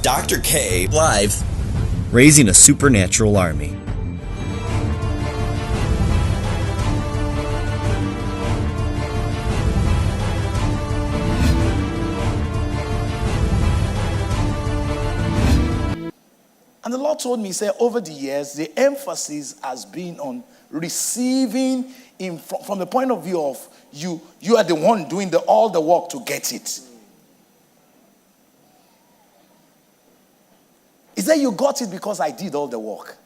Dr. K live, raising a supernatural army. And the Lord told me, he said, over the years, the emphasis has been on receiving from the point of view of you are the one doing all the work to get it. He said, you got it because I did all the work.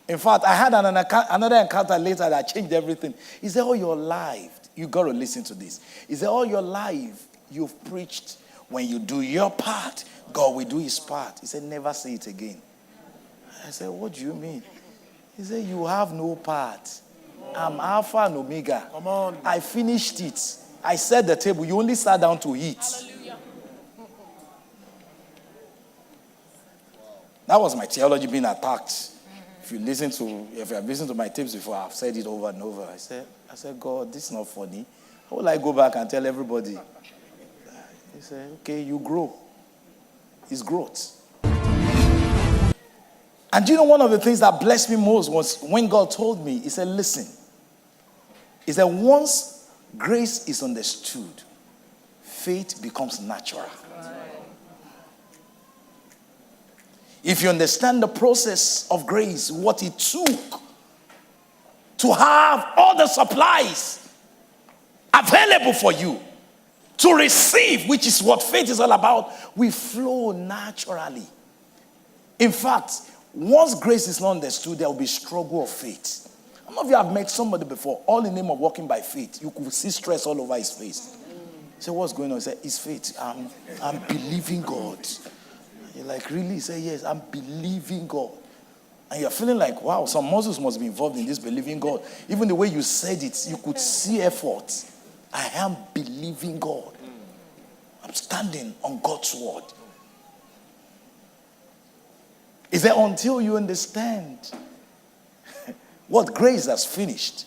In fact, I had another encounter later that changed everything. He said, all your life, you got to listen to this. He said, all your life, you've preached, when you do your part, God will do his part. He said, never say it again. I said, what do you mean? He said, you have no part. I'm Alpha and Omega. Come on. I finished it. I set the table. You only sat down to eat. Hallelujah. That was my theology being attacked. If you have listened to my tapes before, I've said it over and over. I said, God, this is not funny. How will I go back and tell everybody? He said, okay, you grow. It's growth. And do you know one of the things that blessed me most was when God told me, he said, listen. He said, once grace is understood, faith becomes natural. If you understand the process of grace, what it took to have all the supplies available for you, to receive, which is what faith is all about, we flow naturally. In fact, once grace is not understood, there will be struggle of faith. How many of you have met somebody before, all in the name of walking by faith? You could see stress all over his face. Say, what's going on? He said, it's faith. I'm believing God. You're like, really? He said, yes, I'm believing God. And you're feeling like, wow, some muscles must be involved in this believing God. Even the way you said it, you could see effort. I am believing God. I'm standing on God's word. Is that until you understand what grace has finished,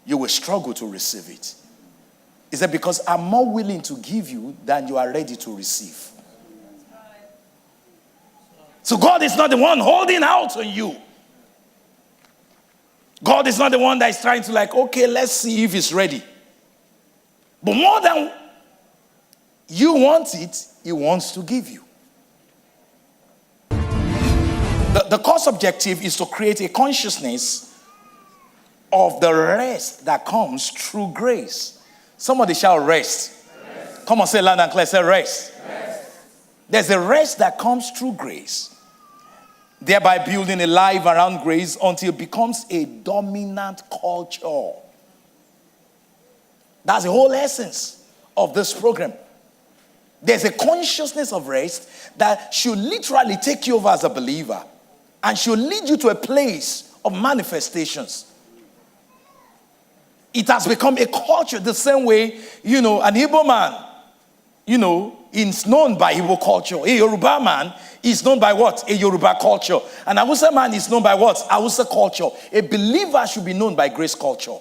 you will struggle to receive it. Is that because I'm more willing to give you than you are ready to receive. So God is not the one holding out on you. God is not the one that is trying to like, okay, let's see if it's ready. But more than you want it, he wants to give you. The course objective is to create a consciousness of the rest that comes through grace. Somebody shout rest. Rest. Come on, say loud and clear, say rest. Rest. There's a rest that comes through grace, thereby building a life around grace until it becomes a dominant culture. That's the whole essence of this program. There's a consciousness of rest that should literally take you over as a believer and should lead you to a place of manifestations. It has become a culture the same way, an Igbo man, is known by Igbo culture. A Yoruba man is known by what? A Yoruba culture. An Hausa man is known by what? Hausa culture. A believer should be known by grace culture.